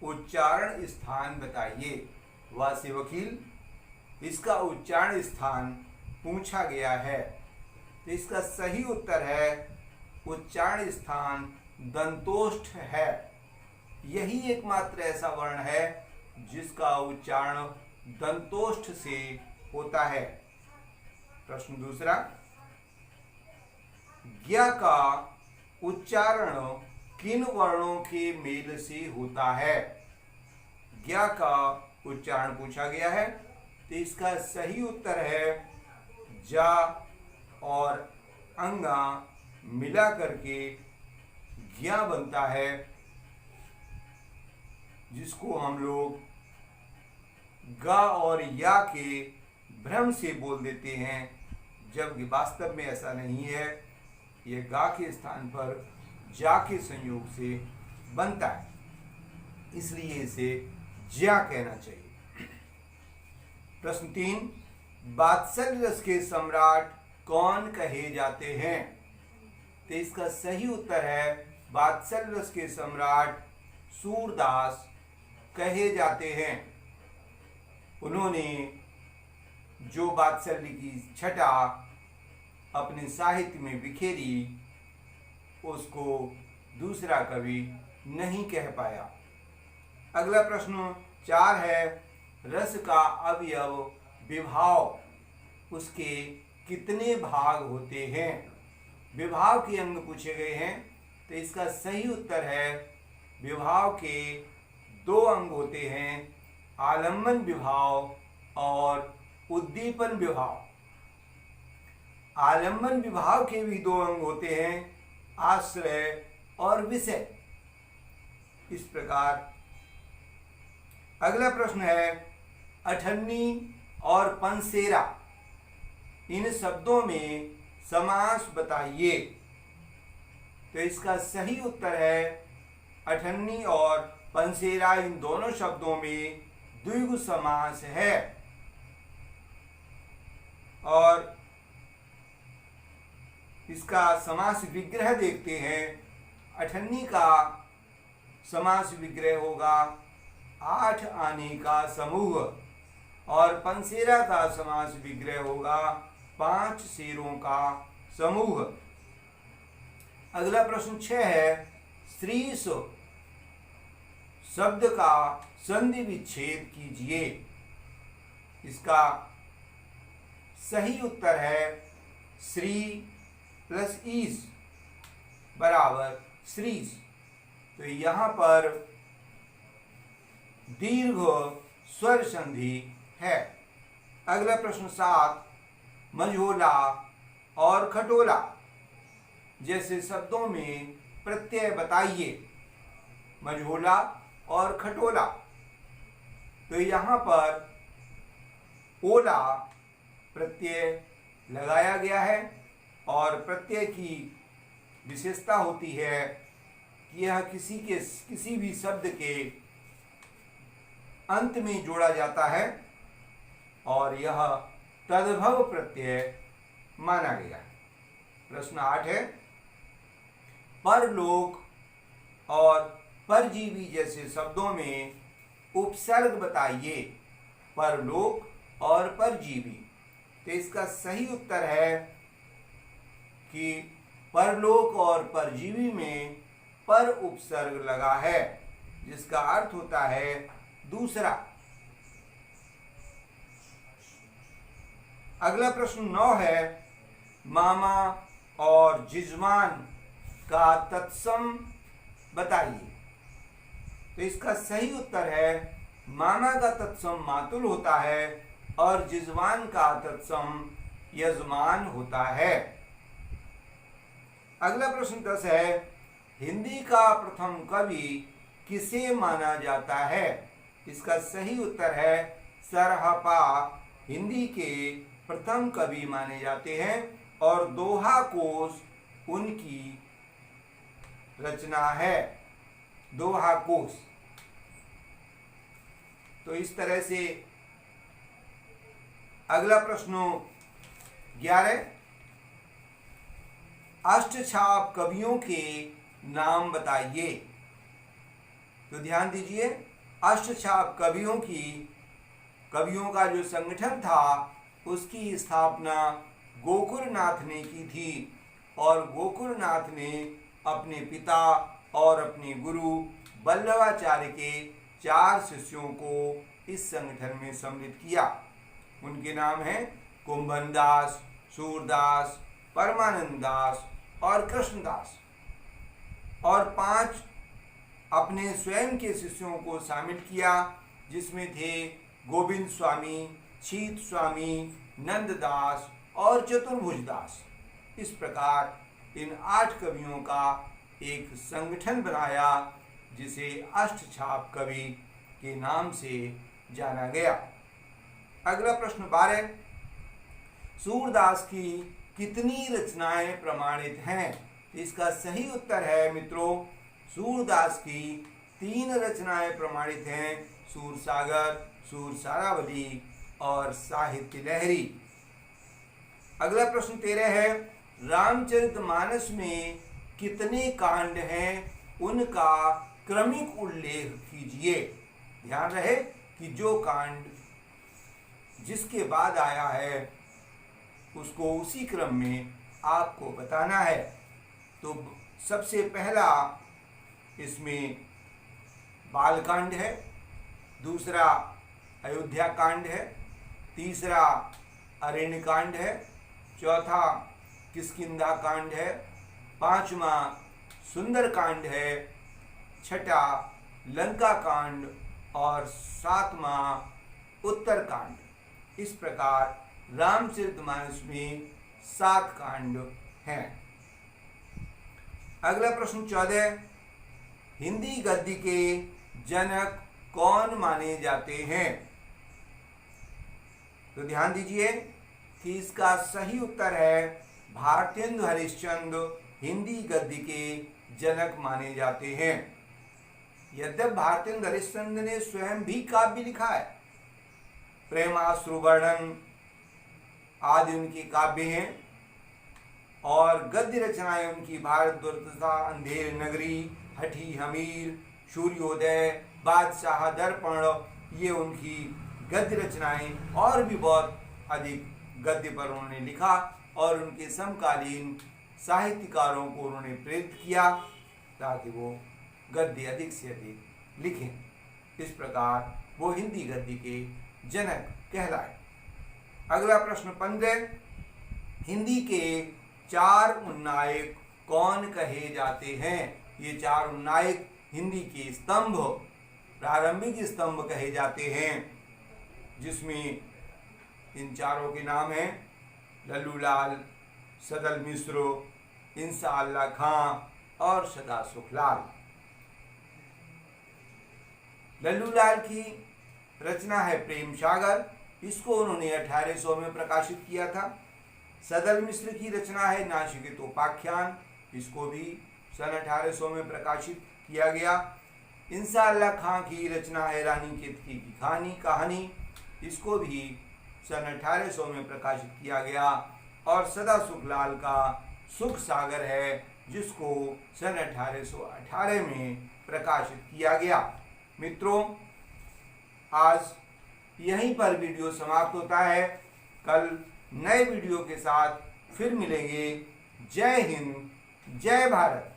उच्चारण स्थान बताइए। वाह से वकील, इसका उच्चारण स्थान पूछा गया है, तो इसका सही उत्तर है उच्चारण स्थान दंतोष्ठ है। यही एकमात्र ऐसा वर्ण है जिसका उच्चारण दंतोष्ठ से होता है। प्रश्न दूसरा, ज्ञ का उच्चारण किन वर्णों के मेल से होता है? ज्ञ का उच्चारण पूछा गया है, तो इसका सही उत्तर है जा और अंगा मिला करके ज्ञ बनता है, जिसको हम लोग ग और या के भ्रम से बोल देते हैं, जबकि वास्तव में ऐसा नहीं है। यह गा के स्थान पर जा के संयोग से बनता है, इसलिए इसे ज्या कहना चाहिए। प्रश्न 3, वात्सल्य रस के सम्राट कौन कहे जाते हैं? तो इसका सही उत्तर है वात्सल्य रस के सम्राट सूरदास कहे जाते हैं। उन्होंने जो वात्सल्य की छटा अपने साहित्य में बिखेरी, उसको दूसरा कवि नहीं कह पाया। अगला प्रश्न 4 है, रस का अवयव विभाव उसके कितने भाग होते हैं? विभाव के अंग पूछे गए हैं, तो इसका सही उत्तर है विभाव के 2 अंग होते हैं, आलम्बन विभाव और उद्दीपन विभाव। आलम्बन विभाव के भी 2 अंग होते हैं, आश्रय और विषय। इस प्रकार अगला प्रश्न है, अठन्नी और पंसेरा इन शब्दों में समास बताइए। तो इसका सही उत्तर है अठन्नी और पंसेरा इन दोनों शब्दों में द्विगु समास है। और इसका समास विग्रह देखते हैं। अठन्नी का समास विग्रह होगा 8 आने का समूह, और पंसेरा का समास विग्रह होगा 5 शेरों का समूह। अगला प्रश्न 6 है, श्रीश शब्द का संधि विच्छेद कीजिए। इसका सही उत्तर है श्री प्लस ईस बराबर श्रीश। तो यहाँ पर दीर्घ स्वर संधि है। अगला प्रश्न 7, मझोला और खटोला जैसे शब्दों में प्रत्यय बताइए। मझोला और खटोला, तो यहाँ पर ओला प्रत्यय लगाया गया है, और प्रत्यय की विशेषता होती है कि यह किसी भी शब्द के अंत में जोड़ा जाता है, और यह तद्भव प्रत्यय माना गया है। प्रश्न 8 है, परलोक और परजीवी जैसे शब्दों में उपसर्ग बताइए। परलोक और परजीवी, तो इसका सही उत्तर है कि परलोक और परजीवी में पर उपसर्ग लगा है, जिसका अर्थ होता है दूसरा। अगला प्रश्न 9 है, मामा और जिजमान का तत्सम बताइए। तो इसका सही उत्तर है मामा का तत्सम मातुल होता है, और जिजमान का तत्सम यजमान होता है। अगला प्रश्न 10 है, हिंदी का प्रथम कवि किसे माना जाता है? इसका सही उत्तर है सरहपा हिंदी के प्रथम कवि माने जाते हैं, और दोहा कोश उनकी रचना है। दोहा कोश। तो इस तरह से अगला प्रश्न 11, अष्टछाप कवियों के नाम बताइए। तो ध्यान दीजिए, अष्टछाप कवियों का जो संगठन था उसकी स्थापना गोकुलनाथ ने की थी और गोकुलनाथ ने अपने पिता और अपने गुरु वल्लभाचार्य के 4 शिष्यों को इस संगठन में सम्मिलित किया। उनके नाम हैं कुंभन दास, सूरदास, परमानंद दास और कृष्णदास। और 5 अपने स्वयं के शिष्यों को शामिल किया, जिसमें थे गोविंद स्वामी, शीत स्वामी, नंददास और चतुर्भुज दास। इस प्रकार इन 8 कवियों का एक संगठन बनाया जिसे अष्टछाप कवि के नाम से जाना गया। अगला प्रश्न 12, सूरदास की कितनी रचनाएं प्रमाणित हैं? इसका सही उत्तर है मित्रों, सूरदास की 3 रचनाएं प्रमाणित हैं, सूरसागर, सूरसारावली और साहित्य लहरी। अगला प्रश्न 13 है, रामचरितमानस में कितने कांड हैं, उनका क्रमिक उल्लेख कीजिए। ध्यान रहे कि जो कांड जिसके बाद आया है उसको उसी क्रम में आपको बताना है। तो सबसे पहला इसमें बालकांड है, दूसरा अयोध्या कांड है, तीसरा अरण्य कांड है, चौथा किष्किंधा कांड है, 5वां सुंदर कांड है, 6ठा लंका कांड और 7वां उत्तर कांड। इस प्रकार रामचरितमानस में 7 कांड हैं। अगला प्रश्न 14, हिंदी गद्य के जनक कौन माने जाते हैं? तो ध्यान दीजिए कि इसका सही उत्तर है भारतेंदु हरिश्चंद्र हिंदी गद्य के जनक माने जाते हैं। यद्यपि भारतेंदु हरिश्चंद्र ने स्वयं भी काव्य लिखा है, प्रेमाश्रु वर्णन आदि उनकी काव्य हैं और गद्य रचनाएं उनकी भारत दुर्दशा, अंधेर नगरी, हठी हमीर, सूर्योदय, बादशाह दर्पण, ये उनकी गद्य रचनाएं। और भी बहुत अधिक गद्य पर उन्होंने लिखा और उनके समकालीन साहित्यकारों को उन्होंने प्रेरित किया ताकि वो गद्य अधिक से अधिक लिखें। इस प्रकार वो हिंदी गद्य के जनक कहलाए। अगला प्रश्न 15, हिंदी के 4 उन्नायक कौन कहे जाते हैं? ये 4 उन्नायक हिंदी के स्तंभ, प्रारंभिक स्तंभ कहे जाते हैं, जिसमें इन चारों के नाम हैं लल्लूलाल, सदल मिश्र, इंसा अल्लाह खां और सदा सुखलाल। लल्लूलाल की रचना है प्रेम सागर, इसको उन्होंने 1800 में प्रकाशित किया था। सदल मिश्र की रचना है नासिकेतोपाख्यान, इसको भी सन 1800 में प्रकाशित किया गया। इंसा अल्लाह खां की रचना है रानी केतकी की कहानी, इसको भी सन 1800 में प्रकाशित किया गया। और सदा सुखलाल का सुख सागर है, जिसको सन 1818 में प्रकाशित किया गया। मित्रों, आज यहीं पर वीडियो समाप्त होता है। कल नए वीडियो के साथ फिर मिलेंगे। जय हिंद, जय भारत।